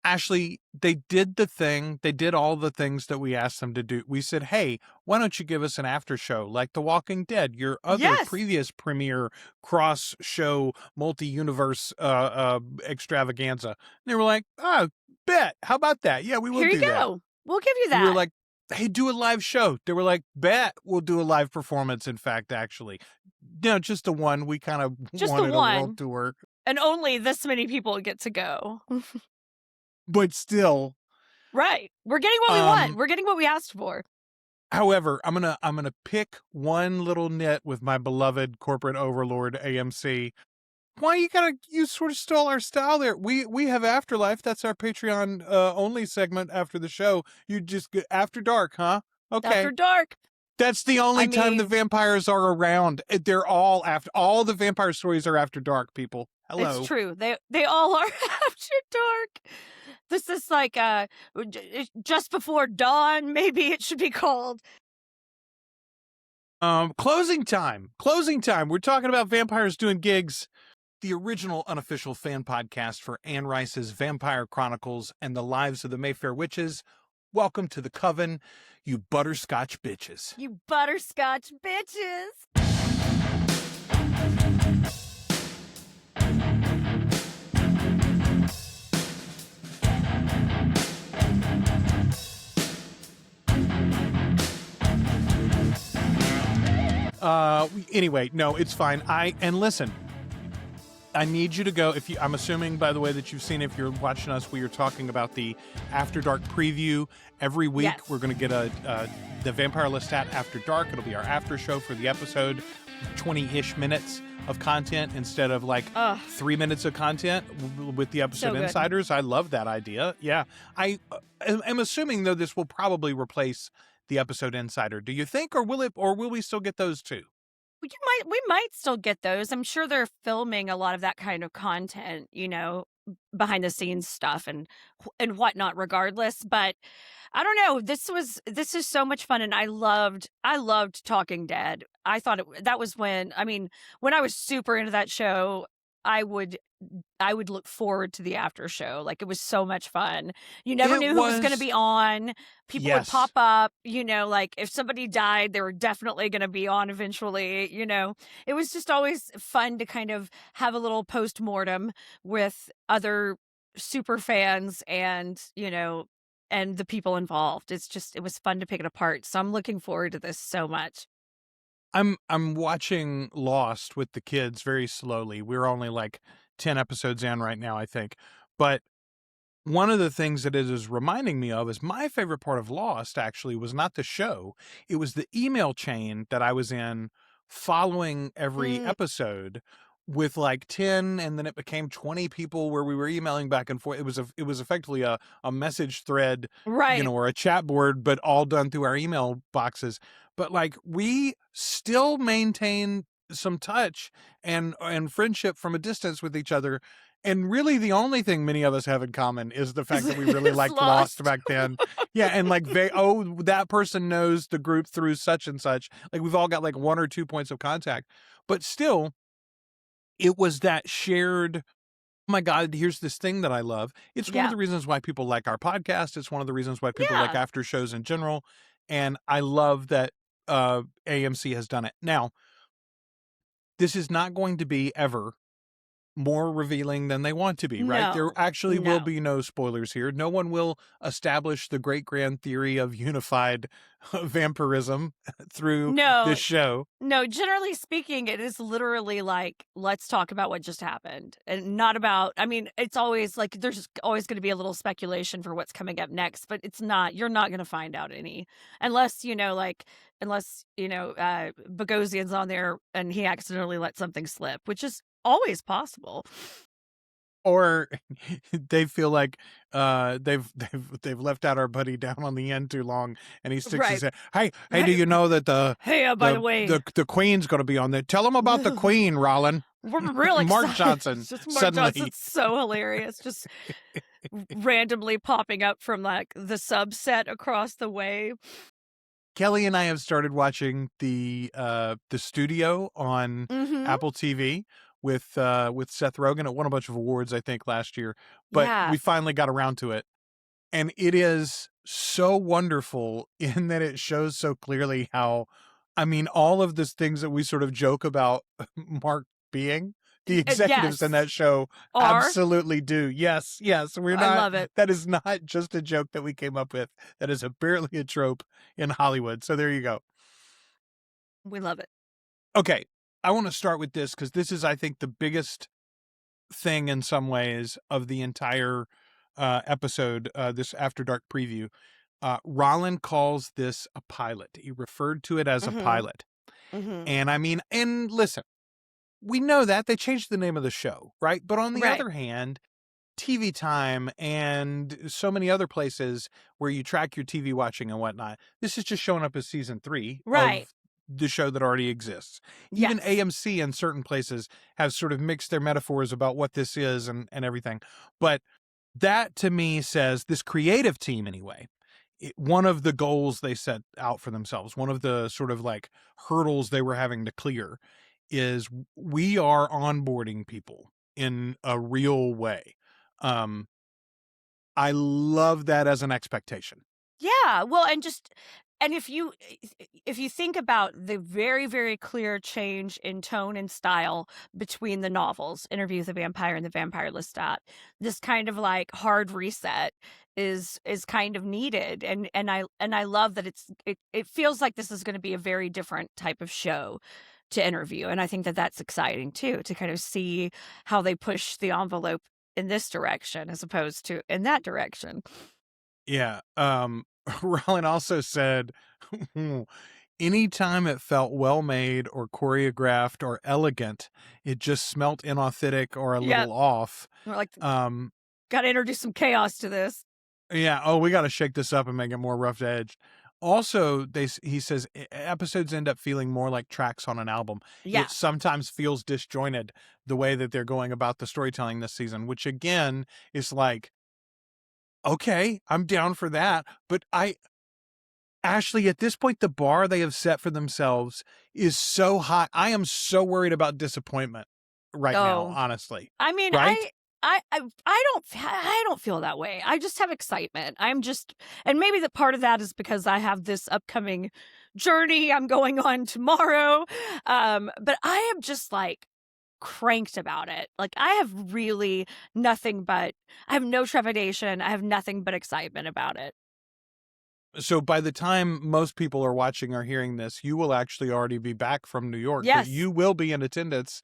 Ashley, they did the thing. They did all the things that we asked them to do. We said, hey, why don't you give us an after show like The Walking Dead, your other Yes. previous premiere cross-show multi-universe extravaganza? And they were like, oh, bet. How about that? Yeah, we will do that. Here you go. We'll give you that. We were like, hey, do a live show. They were like, bet we'll do a live performance, in fact, actually. No, just the one. We kind of wanted a world tour. And only this many people get to go. But still. Right. We're getting what we want. We're getting what we asked for. However, I'm gonna pick one little nit with my beloved corporate overlord AMC. Why you sort of stole our style there? We have Afterlife. That's our Patreon only segment after the show. You just get After Dark, huh? Okay. After Dark. That's the only time the vampires are around. They're all the vampire stories are after dark, people. Hello. It's true. They all are after dark. This is like just before dawn, maybe it should be called. Closing time. We're talking about vampires doing gigs. The original unofficial fan podcast for Anne Rice's Vampire Chronicles and the Lives of the Mayfair Witches. Welcome to the Coven, you butterscotch bitches. You butterscotch bitches. Anyway, no, it's fine. And listen, I need you to go. I'm assuming, by the way, that you've seen, if you're watching us, we are talking about the After Dark preview. Every week, yes. We're going to get the Vampire Lestat After Dark. It'll be our after show for the episode, 20-ish minutes of content instead of 3 minutes of content with the episode insiders. I love that idea. Yeah. I am assuming, though, this will probably replace the episode insider. Do you think, or will we still get those too? We might still get those. I'm sure they're filming a lot of that kind of content, behind the scenes stuff and whatnot regardless. But I don't know. This is so much fun. And I loved Talking Dead. I thought that was when I was super into that show, I would look forward to the after show. Like, it was so much fun. You never knew who was going to be on. People would pop up, like if somebody died, they were definitely going to be on eventually, It was just always fun to kind of have a little post-mortem with other super fans and, and the people involved. It was fun to pick it apart. So I'm looking forward to this so much. I'm watching Lost with the kids very slowly. We're only 10 episodes in right now, I think. But one of the things that it is reminding me of is my favorite part of Lost actually was not the show. It was the email chain that I was in following every episode with 10, and then it became 20 people where we were emailing back and forth. It was effectively a message thread, right? Or a chat board, but all done through our email boxes. But we still maintain some touch and friendship from a distance with each other. And really the only thing many of us have in common is the fact that we really liked Lost back then. Yeah. And that person knows the group through such and such. We've all got 1 or 2 points of contact, but still it was that shared, oh my God, here's this thing that I love. It's one of the reasons why people like our podcast. It's one of the reasons why people like after shows in general. And I love that AMC has done it. Now, this is not going to be ever more revealing than they want to be, right? No. There actually will be no spoilers here. No one will establish the great grand theory of unified vampirism through this show. No, generally speaking, it is literally let's talk about what just happened, and not about, it's always there's always going to be a little speculation for what's coming up next, but you're not going to find out any unless, Bogosian's on there and he accidentally let something slip, which is always possible. Or they feel like they've left out our buddy down on the end too long, and he sticks his head. Hey, do you know that by the way, the Queen's going to be on there? Tell them about the Queen, Rollin. We're really Mark excited. Johnson. Just Mark Johnson's so hilarious. Just randomly popping up from the subset across the way. Kelly and I have started watching the studio on Apple TV, with Seth Rogen. It won a bunch of awards, I think, last year, but Yeah. we finally got around to it. And it is so wonderful in that it shows so clearly how, I mean, all of the things that we sort of joke about Mark being, the executives in Yes. that show Are. absolutely do. Yes, yes. We're I not, love it. that is not just a joke that we came up with. That is apparently a trope in Hollywood. So there you go. We love it. Okay. I want to start with this because this is, I think, the biggest thing in some ways of the entire episode, this After Dark preview. Marlen calls this a pilot. He referred to it as a pilot. And I mean, and listen, we know that they changed the name of the show, right? But on the other hand, TV Time and so many other places where you track your TV watching and whatnot, this is just showing up as season 3 Right. of the show that already exists. Even Yes. AMC in certain places have sort of mixed their metaphors about what this is and everything. But that to me says this creative team anyway, one of the goals they set out for themselves, one of the sort of like hurdles they were having to clear is we are onboarding people in a real way. I love that as an expectation. Yeah, well, and if you think about the very, very clear change in tone and style between the novels, Interview with the Vampire and the Vampire Lestat, this kind of like hard reset is kind of needed, and I love that it feels like this is going to be a very different type of show to interview, and I think that that's exciting too, to kind of see how they push the envelope in this direction as opposed to in that direction. Yeah. Marlen also said, anytime it felt well made or choreographed or elegant, it just smelt inauthentic or a little off. We're like, got to introduce some chaos to this. Yeah. Oh, we got to shake this up and make it more rough edged. Also, he says episodes end up feeling more like tracks on an album. Yeah. It sometimes feels disjointed the way that they're going about the storytelling this season, which again is like, okay, I'm down for that. But Ashley, at this point, the bar they have set for themselves is so high. I am so worried about disappointment right now, honestly. I mean, right? I don't feel that way. I just have excitement. And maybe the part of that is because I have this upcoming journey I'm going on tomorrow. But I am just like cranked about it. Like I have really I have no trepidation. I have nothing but excitement about it. So by the time most people are watching or hearing this, you will actually already be back from New York. Yes. But you will be in attendance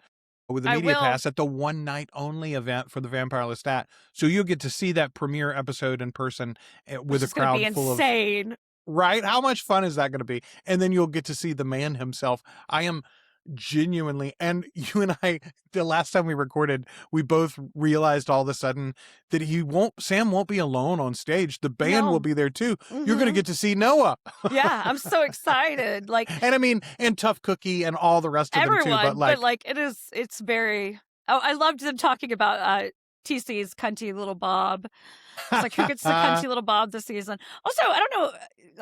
with a media pass at the one night only event for the Vampire Lestat. So you'll get to see that premiere episode in person with a crowd full of... insane. Right? How much fun is that going to be? And then you'll get to see the man himself. I am genuinely, and you and I, the last time we recorded, we both realized all of a sudden that Sam won't be alone on stage. The band will be there too. You're going to get to see Noah. Yeah, I'm so excited. Like, and I mean, and Tough Cookie and all the rest of them too. But like it's very. Oh, I loved them talking about TC's cunty little Bob. It's like, who gets the cunty little Bob this season? Also, I don't know,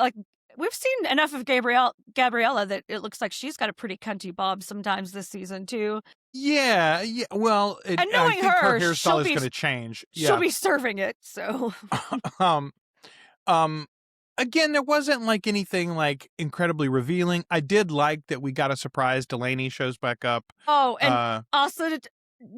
like, we've seen enough of Gabriella that it looks like she's got a pretty cunty bob sometimes this season too. Yeah. Well, and knowing her hairstyle is going to change. Yeah. She'll be serving it. So, again, there wasn't like anything like incredibly revealing. I did like that we got a surprise. Delaney shows back up. Oh, and also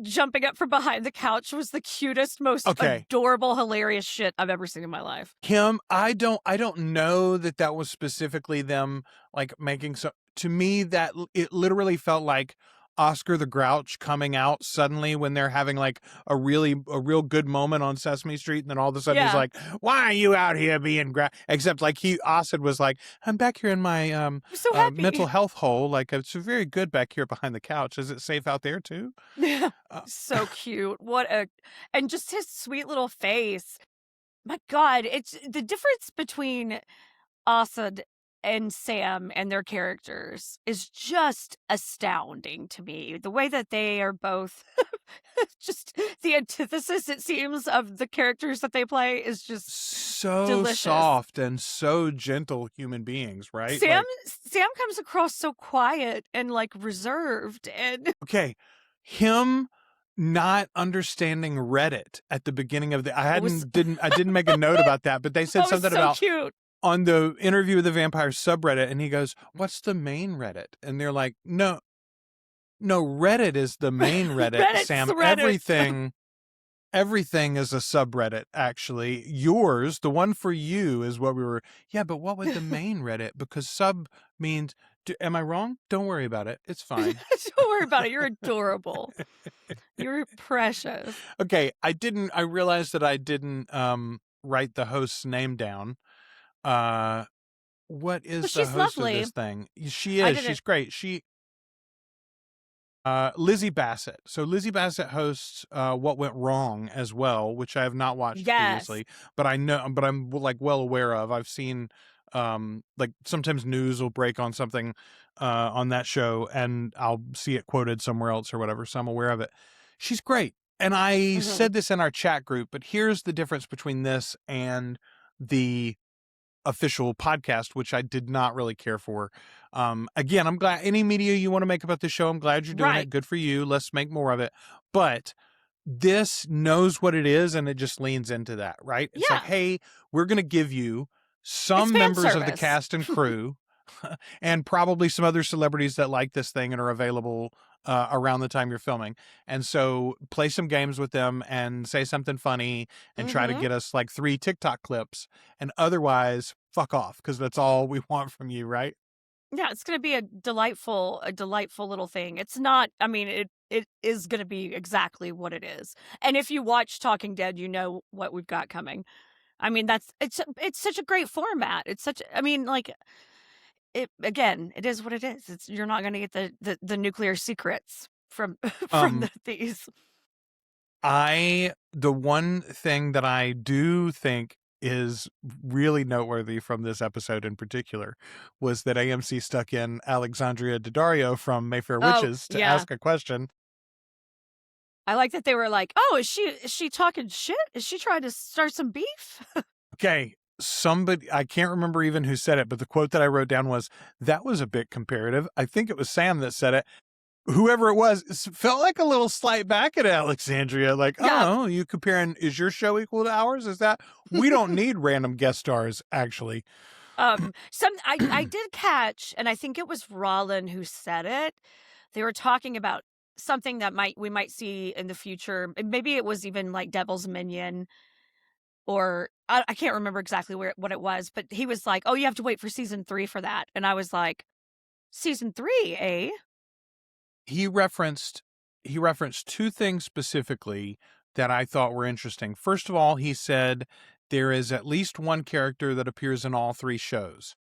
jumping up from behind the couch was the cutest, most adorable, hilarious shit I've ever seen in my life. Kim, I don't know that was specifically them like making so. To me, that it literally felt like Oscar the Grouch coming out suddenly when they're having like a real good moment on Sesame Street, and then all of a sudden he's like, "Why are you out here being Except like Oscar was like, "I'm back here in my mental health hole. Like it's very good back here behind the couch. Is it safe out there too?" Yeah, so cute. And just his sweet little face. My God, it's the difference between Asad and Sam and their characters is just astounding to me. The way that they are both just the antithesis, it seems, of the characters that they play is just so delicious. Soft and so gentle human beings, right? Sam comes across so quiet and like reserved and okay. him not understanding Reddit at the beginning of the, I was didn't make a note about that, but they said that was something so about cute. on the interview with the vampire subreddit, and he goes, "What's the main Reddit?" And they're like, "No, Reddit is the main Reddit, Reddit's Sam. the Reddit. Everything is a subreddit, actually. Yours, the one for you, is what we were. Yeah, but what would the main Reddit? Because sub means. Am I wrong? Don't worry about it. It's fine. Don't worry about it. You're adorable. You're precious. Okay, I realized that I didn't write the host's name down. What is Well, the she's host of lovely. this thing? She is. She's great. Lizzie Bassett. So Lizzie Bassett hosts What Went Wrong as well, which I have not watched previously, but I'm like well aware of. I've seen like sometimes news will break on something on that show, and I'll see it quoted somewhere else or whatever, so I'm aware of it. She's great. And I said this in our chat group, but here's the difference between this and the official podcast, which I did not really care for. Again, I'm glad any media you want to make about the show, I'm glad you're doing it. Good for you. Let's make more of it. But this knows what it is, and it just leans into that, right? It's like, hey, we're going to give you some members of the cast and crew and probably some other celebrities that like this thing and are available around the time you're filming. And so play some games with them and say something funny and try to get us like 3 TikTok clips, and otherwise fuck off, because that's all we want from you, right? Yeah, it's going to be a delightful little thing. It's not, I mean, it is going to be exactly what it is. And if you watch Talking Dead, you know what we've got coming. I mean, it's such a great format. It's such, I mean, like, it is what it is. You're not going to get the nuclear secrets from these. The one thing that I do think is really noteworthy from this episode in particular was that AMC stuck in Alexandria Daddario from Mayfair Witches to ask a question. I like that they were like, "Oh, is she talking shit? Is she trying to start some beef?" Okay, somebody, I can't remember even who said it, but the quote that I wrote down was, "That was a bit comparative." I think it was Sam that said it. Whoever it was, it felt like a little slight back at Alexandria. Like, oh, you comparing, is your show equal to ours? Is that, we don't need random guest stars, actually. I did catch, and I think it was Marlen who said it. They were talking about something that we might see in the future. Maybe it was even like Devil's Minion, or I can't remember exactly what it was, but he was like, "Oh, you have to wait for season 3 for that." And I was like, "Season 3, eh?" He referenced 2 things specifically that I thought were interesting. First of all, he said there is at least one character that appears in all 3 shows.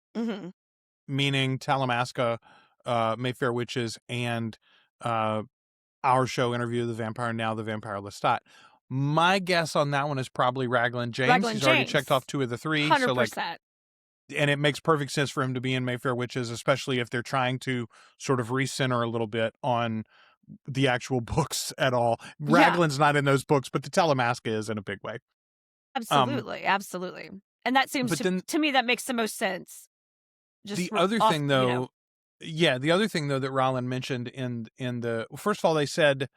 Meaning Talamasca, Mayfair Witches, and our show, Interview of the Vampire, now the Vampire Lestat. My guess on that one is probably Raglan James. He's already checked off 2 of the 3. 100%. So like, and it makes perfect sense for him to be in Mayfair Witches, especially if they're trying to sort of recenter a little bit on the actual books at all. Raglan's not in those books, but the Talamasca is in a big way. Absolutely. And that seems to me that makes the most sense. The other thing though that Marlen mentioned in the, first of all, they said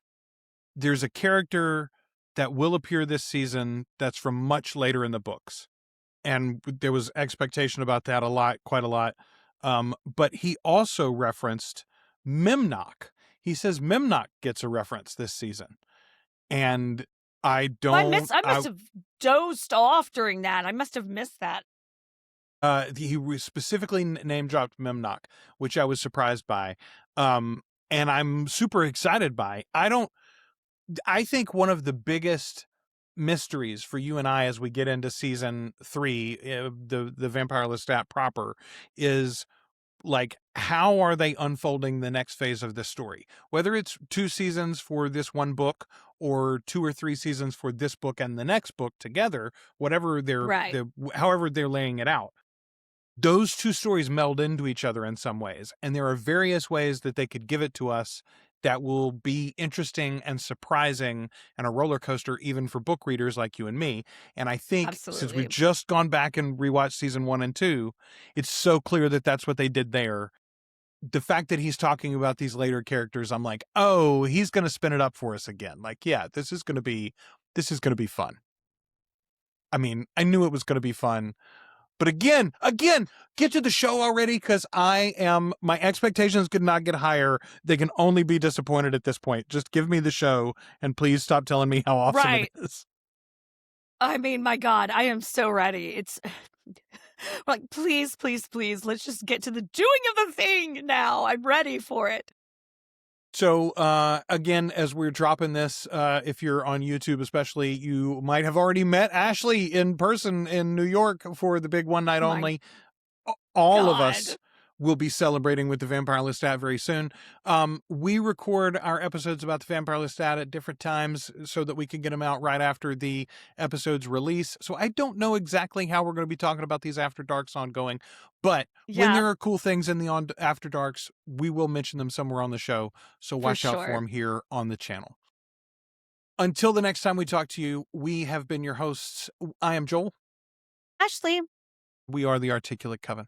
there's a character that will appear this season that's from much later in the books. And there was expectation about that quite a lot. But he also referenced Memnock. He says Memnock gets a reference this season. And I must have dozed off during that. I must have missed that. He specifically name dropped Memnock, which I was surprised by. And I'm super excited by. I think one of the biggest mysteries for you and I as we get into season 3, the Vampire Lestat proper, is like, how are they unfolding the next phase of this story? Whether it's 2 seasons for this one book or 2 or 3 seasons for this book and the next book together, whatever however they're laying it out. Those 2 stories meld into each other in some ways, and there are various ways that they could give it to us that will be interesting and surprising and a roller coaster even for book readers like you and me. And I think since we've just gone back and rewatched season 1 and 2, it's so clear that that's what they did there. the fact that he's talking about these later characters, I'm like, oh, he's going to spin it up for us again. Like, yeah, this is going to be fun. I mean, I knew it was going to be fun, but again, get to the show already, because my expectations could not get higher. They can only be disappointed at this point. Just give me the show, and please stop telling me how awesome it is. I mean, my God, I am so ready. It's like, please, let's just get to the doing of the thing now. I'm ready for it. So, again, as we're dropping this, if you're on YouTube especially, you might have already met Ashley in person in New York for the big one night only. All of us will be celebrating with the Vampire Lestat very soon. We record our episodes about the Vampire Lestat at different times so that we can get them out right after the episode's release. So I don't know exactly how we're going to be talking about these After Darks ongoing, but when there are cool things in the After Darks, we will mention them somewhere on the show. So watch out for them here on the channel. Until the next time we talk to you, we have been your hosts. I am Joel. Ashley. We are the Articulate Coven.